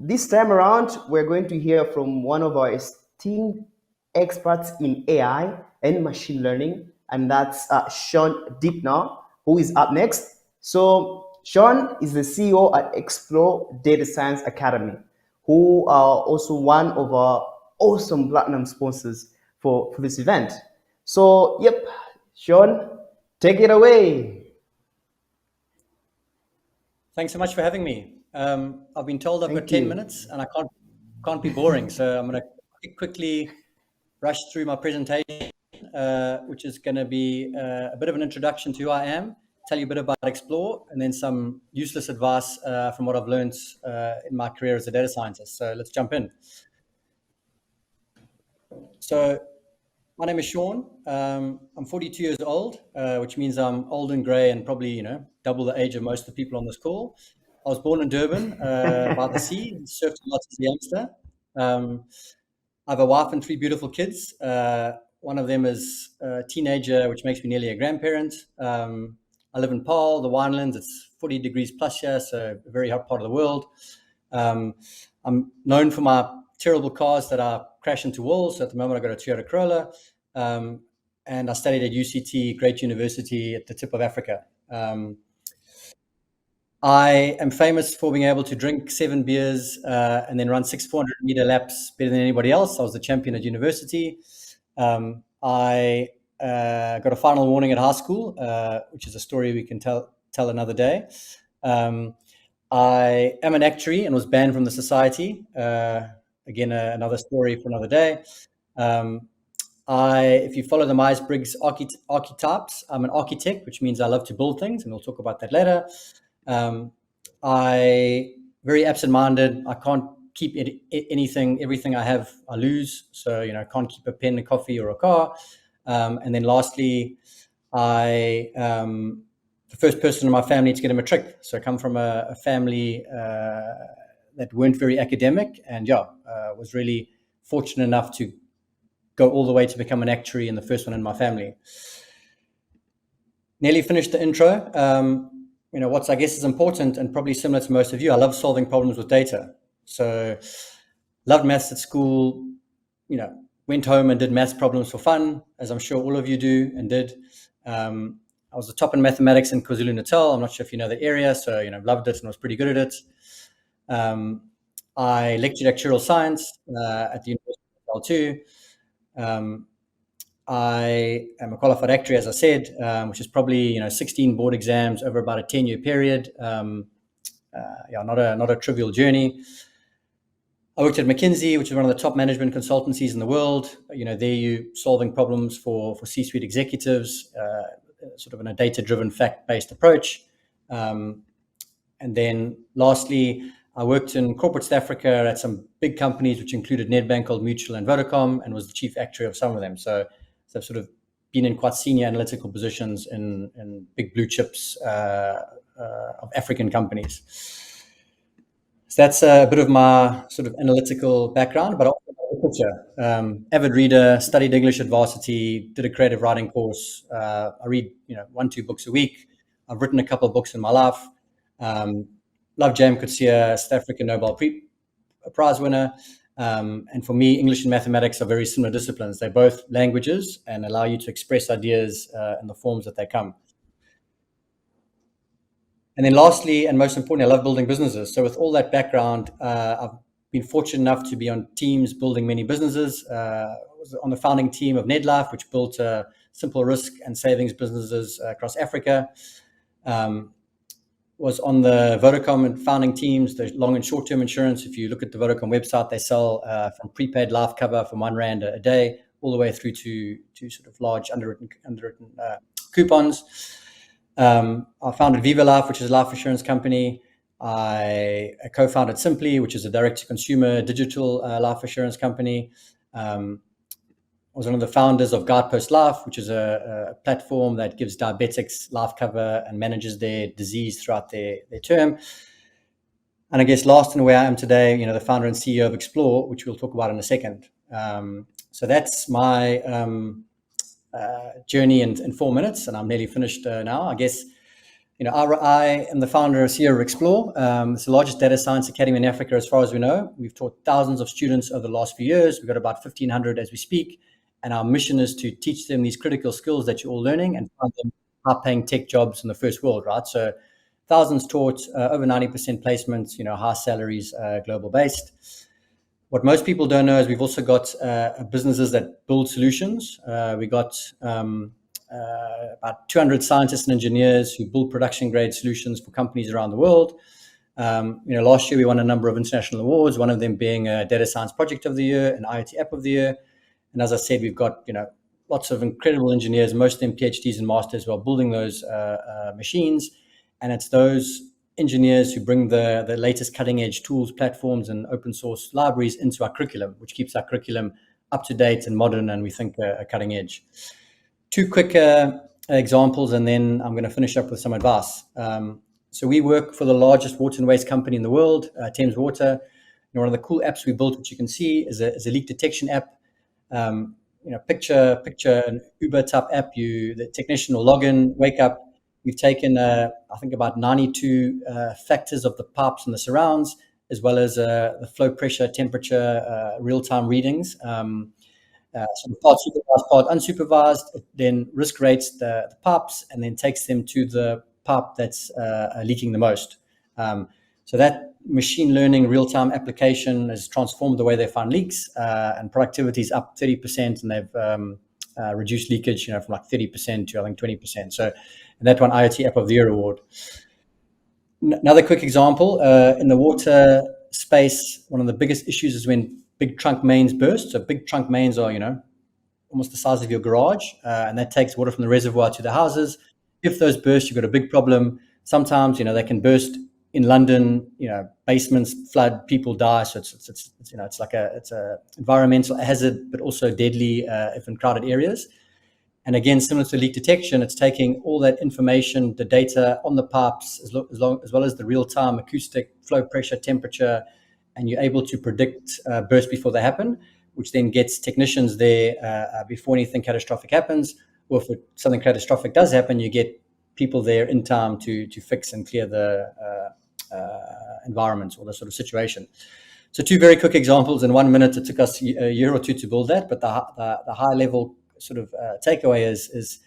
this time around, we're going to hear from one of our esteemed experts in AI and machine learning, and that's Shaun Dippnall, who is up next. So, Shaun is the CEO at Explore Data Science Academy, who are also one of our awesome platinum sponsors for this event. So, yep, Shaun, take it away. Thanks so much for having me. I've been told I've got Thank 10 you. minutes and I can't be boring. So I'm going to quickly rush through my presentation, which is going to be a bit of an introduction to who I am, tell you a bit about Explore, and then some useless advice from what I've learned in my career as a data scientist. So let's jump in. So my name is Shaun. I'm 42 years old, which means I'm old and grey and probably, double the age of most of the people on this call. I was born in Durban by the sea, surfed a lot as a youngster. I have a wife and 3 beautiful kids. One of them is a teenager, which makes me nearly a grandparent. I live in Paarl, the Winelands. It's 40 degrees plus here, so a very hot part of the world. I'm known for my terrible cars that I crash into walls. So at the moment, I've got a Toyota Corolla. And I studied at UCT, great university at the tip of Africa. I am famous for being able to drink 7 beers and then run 6 400-meter laps better than anybody else. I was the champion at university. I got a final warning at high school, which is a story we can tell another day. I am an actuary and was banned from the society. Again, another story for another day. If you follow the Myers-Briggs archetypes, I'm an architect, which means I love to build things, and we'll talk about that later. I very absent-minded. I can't keep anything. Everything I have, I lose. So, I can't keep a pen, a coffee, or a car. And then lastly, the first person in my family to get a matric. So I come from a family that weren't very academic, and was really fortunate enough to go all the way to become an actuary and the first one in my family. Nearly finished the intro. What's I guess is important and probably similar to most of you, I love solving problems with data. So loved maths at school, went home and did maths problems for fun, as I'm sure all of you do and did. I was the top in mathematics in KwaZulu-Natal. I'm not sure if you know the area, so loved it and was pretty good at it. I lectured actuarial science at the University of L2. I am a qualified actuary, as I said, which is probably 16 board exams over about a 10-year period. Not a trivial journey. I worked at McKinsey, which is one of the top management consultancies in the world. There you're solving problems for C-suite executives, sort of in a data-driven, fact-based approach. And then lastly, I worked in corporate South Africa at some big companies, which included Nedbank, Old Mutual, and Vodacom, and was the chief actuary of some of them. So I've sort of been in quite senior analytical positions in big blue chips of African companies. So that's a bit of my sort of analytical background, but also a picture. Avid reader, studied English at varsity, did a creative writing course. I read 1-2 books a week. I've written a couple of books in my life. Love J.M. Coetzee, South African Nobel Prize winner. And for me, English and mathematics are very similar disciplines. They're both languages and allow you to express ideas in the forms that they come. And then lastly, and most importantly, I love building businesses. So with all that background, I've been fortunate enough to be on teams building many businesses. I was on the founding team of NedLife, which built simple risk and savings businesses across Africa. Was on the Vodacom and founding teams, the long and short-term insurance. If you look at the Vodacom website, they sell from prepaid life cover from R1 a day, all the way through to sort of large underwritten coupons. I founded Viva Life, which is a life insurance company. I co-founded Simply, which is a direct-to-consumer digital life insurance company. I was one of the founders of Guidepost Life, which is a platform that gives diabetics life cover and manages their disease throughout their term. And I guess last in where I am today, the founder and CEO of Explore, which we'll talk about in a second. So that's my journey in 4 minutes, and I'm nearly finished now. I guess I am the founder of Sierra Explore. It's the largest data science academy in Africa, as far as we know. We've taught thousands of students over the last few years. We've got about 1,500 as we speak. And our mission is to teach them these critical skills that you're all learning and find them high-paying tech jobs in the first world, right? So thousands taught, over 90% placements, high salaries, global-based. What most people don't know is we've also got businesses that build solutions. We got about 200 scientists and engineers who build production-grade solutions for companies around the world. Last year we won a number of international awards, one of them being a Data Science Project of the Year, an IoT App of the Year. And as I said, we've got lots of incredible engineers, most of them PhDs and masters, who are building those machines. And it's those engineers who bring the latest cutting edge tools, platforms, and open source libraries into our curriculum, which keeps our curriculum up to date and modern, and we think cutting edge. Two quick examples, and then I'm going to finish up with some advice. So we work for the largest water and waste company in the world, Thames Water. One of the cool apps we built, which you can see, is a leak detection app. Picture an Uber type app. The technician will log in, wake up. We've taken, I think, about 92 factors of the pipes and the surrounds, as well as the flow pressure, temperature, real-time readings. So part supervised, part unsupervised. It then risk rates the pipes and then takes them to the pipe that's leaking the most. So that machine learning real-time application has transformed the way they find leaks, and productivity is up 30%, and they've reduced leakage, from like 30% to I think 20%. So, and that won IoT App of the Year award. Another quick example, in the water space, one of the biggest issues is when big trunk mains burst. So big trunk mains are, almost the size of your garage, and that takes water from the reservoir to the houses. If those burst, you've got a big problem. Sometimes, they can burst in London, basements flood, people die. So it's like it's a environmental hazard, but also deadly if in crowded areas. And again, similar to leak detection, it's taking all that information, the data on the pipes, as well as the real-time acoustic, flow pressure, temperature, and you're able to predict bursts before they happen, which then gets technicians there before anything catastrophic happens. Or if something catastrophic does happen, you get people there in time to fix and clear the environment or the sort of situation. So two very quick examples in 1 minute. It took us a year or two to build that, but the high level sort of takeaway is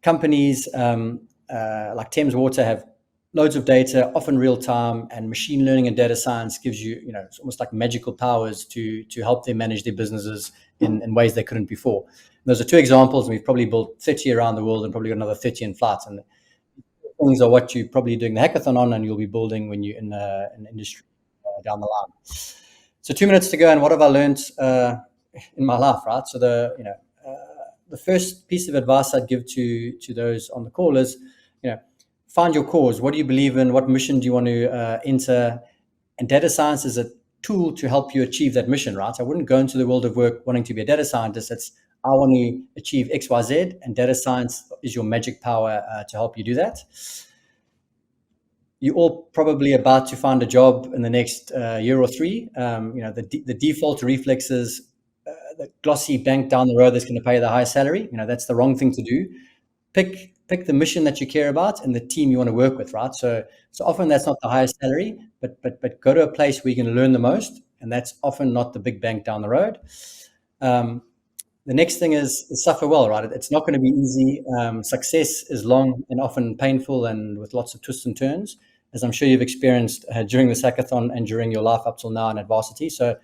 companies like Thames Water have loads of data, often real time, and machine learning and data science gives you, it's almost like magical powers to help them manage their businesses in ways they couldn't before. And those are two examples, and we've probably built 30 around the world and probably got another 30 in flight. And things are what you're probably doing the hackathon on, and you'll be building when you're in an industry down the line. So 2 minutes to go, and what have I learned in my life, right? So the first piece of advice I'd give to those on the call is, find your cause. What do you believe in? What mission do you want to enter? And data science is a tool to help you achieve that mission, right? I wouldn't go into the world of work wanting to be a data scientist. It's, I want to achieve X, Y, Z, and data science is your magic power to help you do that. You're all probably about to find a job in the next year or three. The default reflex is the glossy bank down the road that's going to pay the high salary. That's the wrong thing to do. Pick the mission that you care about and the team you want to work with, right? So often that's not the highest salary, but go to a place where you can learn the most, and that's often not the big bank down the road. The next thing is suffer well, right? It's not going to be easy. Success is long and often painful and with lots of twists and turns, as I'm sure you've experienced during this hackathon and during your life up till now in adversity. So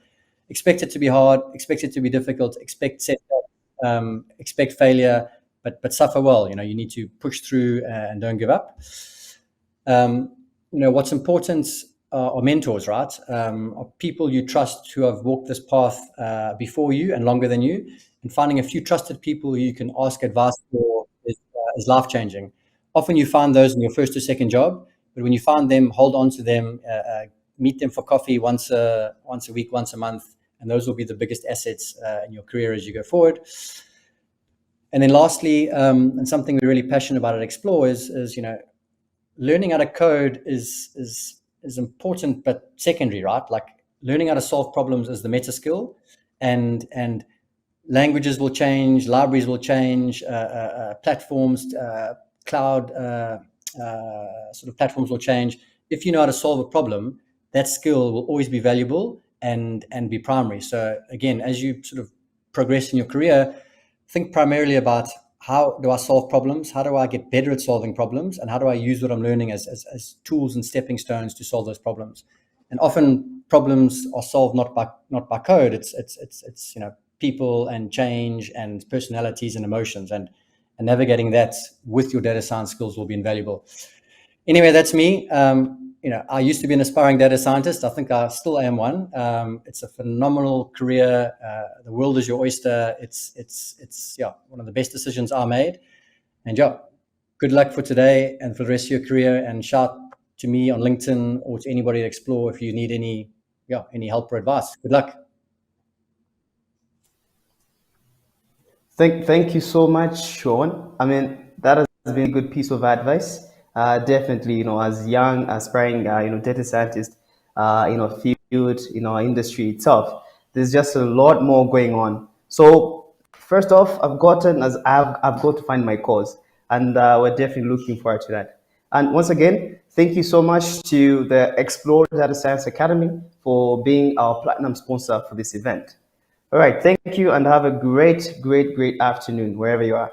expect it to be hard, expect it to be difficult, expect setbacks, expect failure, but suffer well. You need to push through and don't give up. What's important are mentors, right? Are people you trust who have walked this path before you and longer than you. And finding a few trusted people who you can ask advice for is life-changing. Often you find those in your first or second job, but when you find them, hold on to them, meet them for coffee once a week, once a month, and those will be the biggest assets in your career as you go forward. And then lastly, and something we're really passionate about at Explore is learning how to code is important, but secondary, right? Like learning how to solve problems is the meta skill, and languages will change, libraries will change, platforms, cloud sort of platforms will change. If you know how to solve a problem, that skill will always be valuable and be primary. So again, as you sort of progress in your career, think primarily about how do I solve problems? How do I get better at solving problems? And how do I use what I'm learning as tools and stepping stones to solve those problems? And often problems are solved not by code. It's people and change and personalities and emotions, and navigating that with your data science skills will be invaluable. Anyway, that's me. I used to be an aspiring data scientist. I think I still am one. It's a phenomenal career. The world is your oyster. It's one of the best decisions I made. And good luck for today and for the rest of your career. And shout to me on LinkedIn or to anybody at Explore if you need any help or advice. Good luck. Thank you so much, Shaun. I mean, that has been a good piece of advice. Definitely, as young, aspiring, data scientist, field, industry itself, there's just a lot more going on. So, first off, I've got to find my cause, and we're definitely looking forward to that. And once again, thank you so much to the Explore Data Science Academy for being our platinum sponsor for this event. All right. Thank you and have a great, great, great afternoon wherever you are.